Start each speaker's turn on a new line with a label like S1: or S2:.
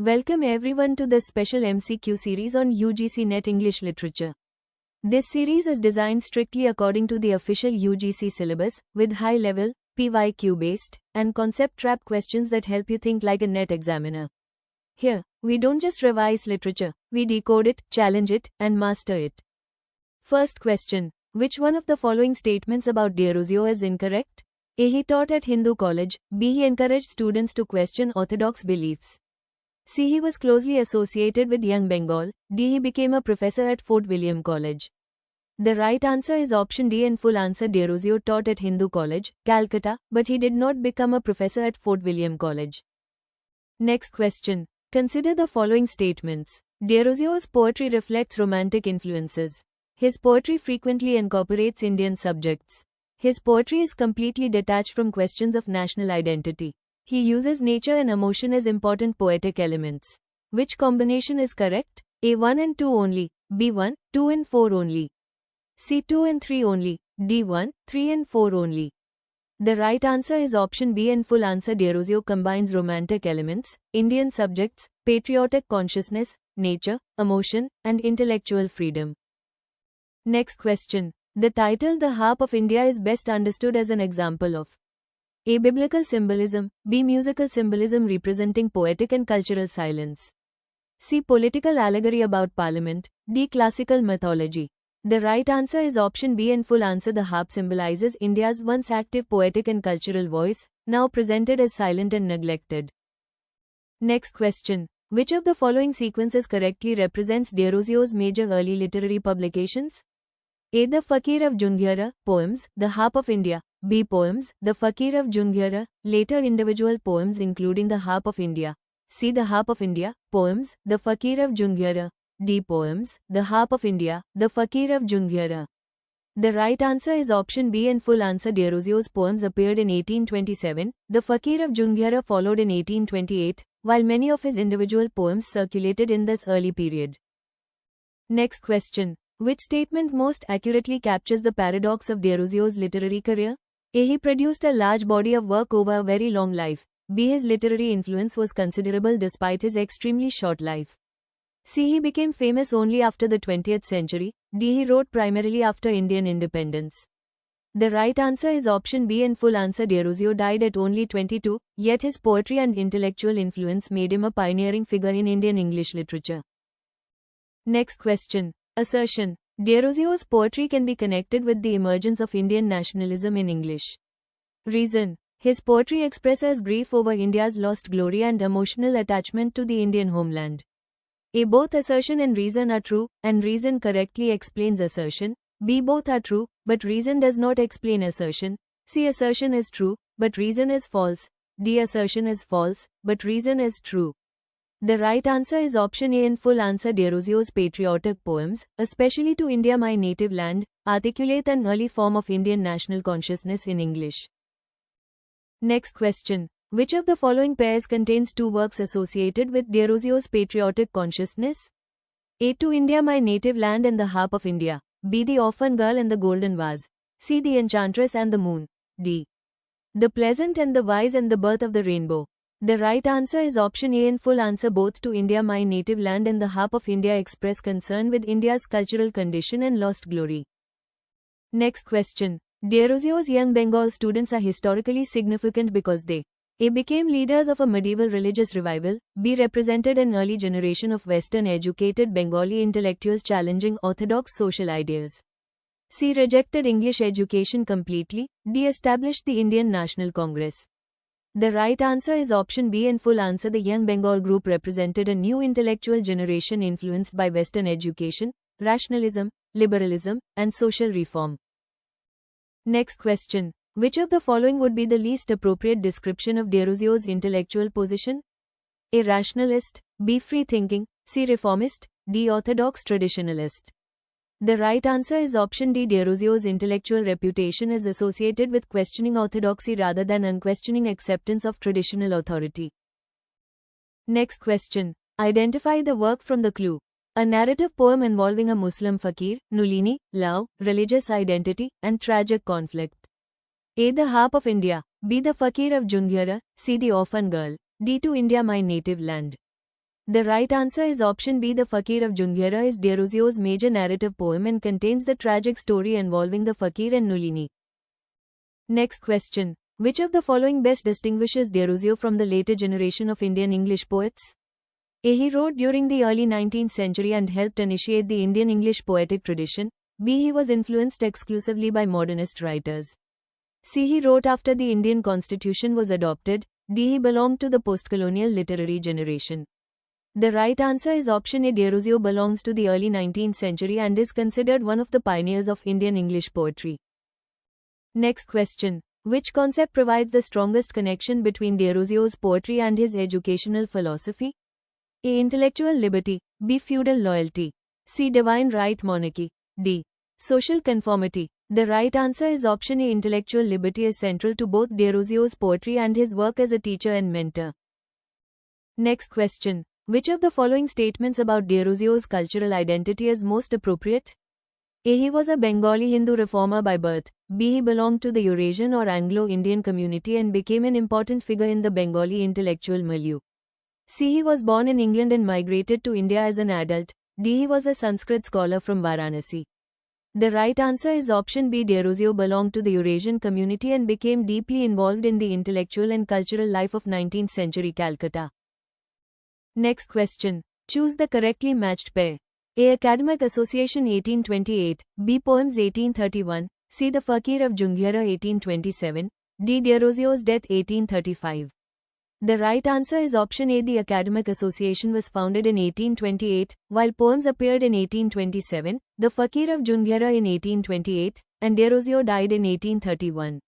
S1: Welcome everyone to this special MCQ series on UGC NET English Literature. This series is designed strictly according to the official UGC syllabus, with high-level, PYQ-based, and concept-trap questions that help you think like a NET examiner. Here, we don't just revise literature, we decode it, challenge it, and master it. First question. Which one of the following statements about Desrosiers is incorrect? A. He taught at Hindu college. B. He encouraged students to question orthodox beliefs. C. He was closely associated with Young Bengal. D. He became a professor at Fort William College. The right answer is option D and full answer. Desrosiers taught at Hindu College, Calcutta, but he did not become a professor at Fort William College. Next question. Consider the following statements. Desrosiers' poetry reflects romantic influences. His poetry frequently incorporates Indian subjects. His poetry is completely detached from questions of national identity. He uses nature and emotion as important poetic elements. Which combination is correct? A. 1 and 2 only. B. 1, 2 and 4 only. C. 2 and 3 only. D. 1, 3 and 4 only. The right answer is option B and full answer. Desrosiers combines romantic elements, Indian subjects, patriotic consciousness, nature, emotion, and intellectual freedom. Next question. The title The Harp of India is best understood as an example of A. Biblical symbolism. B. Musical symbolism representing poetic and cultural silence. C. Political allegory about parliament. D. Classical mythology. The right answer is option B and full answer. The harp symbolizes India's once active poetic and cultural voice, now presented as silent and neglected. Next question. Which of the following sequences correctly represents Desrosiers' major early literary publications? A. The Fakir of Jungera, poems, The Harp of India. B. Poems, The Fakir of Jungera, later individual poems including The Harp of India. C. The Harp of India, poems, The Fakir of Jungera. D. Poems, The Harp of India, The Fakir of Jungera. The right answer is option B and full answer. Desrosiers' poems appeared in 1827, The Fakir of Jungera followed in 1828, while many of his individual poems circulated in this early period. Next question. Which statement most accurately captures the paradox of Desrosiers' literary career? A. He produced a large body of work over a very long life. B. His literary influence was considerable despite his extremely short life. C. He became famous only after the 20th century. D. He wrote primarily after Indian independence. The right answer is option B and full answer. Desrosiers died at only 22, yet his poetry and intellectual influence made him a pioneering figure in Indian English literature. Next question. Assertion. Desrosiers' poetry can be connected with the emergence of Indian nationalism in English. Reason. His poetry expresses grief over India's lost glory and emotional attachment to the Indian homeland. A. Both assertion and reason are true, and reason correctly explains assertion. B. Both are true, but reason does not explain assertion. C. Assertion is true, but reason is false. D. Assertion is false, but reason is true. The right answer is option A and full answer. Desrosiers' patriotic poems, especially To India My Native Land, articulate an early form of Indian national consciousness in English. Next question. Which of the following pairs contains two works associated with Desrosiers' patriotic consciousness? A. To India My Native Land and The Harp of India. B. The Orphan Girl and the Golden Vase. C. The Enchantress and the Moon. D. The Pleasant and the Wise and the Birth of the Rainbow. The right answer is option A and full answer. Both To India My Native Land and The Harp of India express concern with India's cultural condition and lost glory. Next question. Desrosiers' Young Bengal students are historically significant because they A. Became leaders of a medieval religious revival. B. Represented an early generation of Western-educated Bengali intellectuals challenging orthodox social ideals. C. Rejected English education completely. D. Established the Indian National Congress. The right answer is option B and full answer. The Young Bengal group represented a new intellectual generation influenced by Western education, rationalism, liberalism, and social reform. Next question. Which of the following would be the least appropriate description of Desrosiers' intellectual position? A. Rationalist. B. Free-thinking. C. Reformist. D. Orthodox traditionalist. The right answer is option D. Desrosiers' intellectual reputation is associated with questioning orthodoxy rather than unquestioning acceptance of traditional authority. Next question. Identify the work from the clue. A narrative poem involving a Muslim fakir, Nulini, love, religious identity, and tragic conflict. A. The Harp of India. B. The Fakir of Jungera. C. The Orphan Girl. D. To India My Native Land. The right answer is option B. The Fakir of Junghera is Derosio's major narrative poem and contains the tragic story involving the Fakir and Nulini. Next question. Which of the following best distinguishes Derozio from the later generation of Indian English poets? A. He wrote during the early 19th century and helped initiate the Indian English poetic tradition. B. He was influenced exclusively by modernist writers. C. He wrote after the Indian Constitution was adopted. D. He belonged to the postcolonial literary generation. The right answer is option A. Derozio belongs to the early 19th century and is considered one of the pioneers of Indian English poetry. Next question. Which concept provides the strongest connection between Derozio's poetry and his educational philosophy? A. Intellectual liberty. B. Feudal loyalty. C. Divine right monarchy. D. Social conformity. The right answer is option A. Intellectual liberty is central to both Derozio's poetry and his work as a teacher and mentor. Next question. Which of the following statements about Derozio's cultural identity is most appropriate? A. He was a Bengali Hindu reformer by birth. B. He belonged to the Eurasian or Anglo-Indian community and became an important figure in the Bengali intellectual milieu. C. He was born in England and migrated to India as an adult. D. He was a Sanskrit scholar from Varanasi. The right answer is option B. Derozio belonged to the Eurasian community and became deeply involved in the intellectual and cultural life of 19th century Calcutta. Next question. Choose the correctly matched pair. A. Academic Association 1828, B. Poems 1831, C. The Fakir of Junghera 1827, D. Derozio's death 1835. The right answer is option A. The Academic Association was founded in 1828, while poems appeared in 1827, The Fakir of Junghera in 1828, and Derozio died in 1831.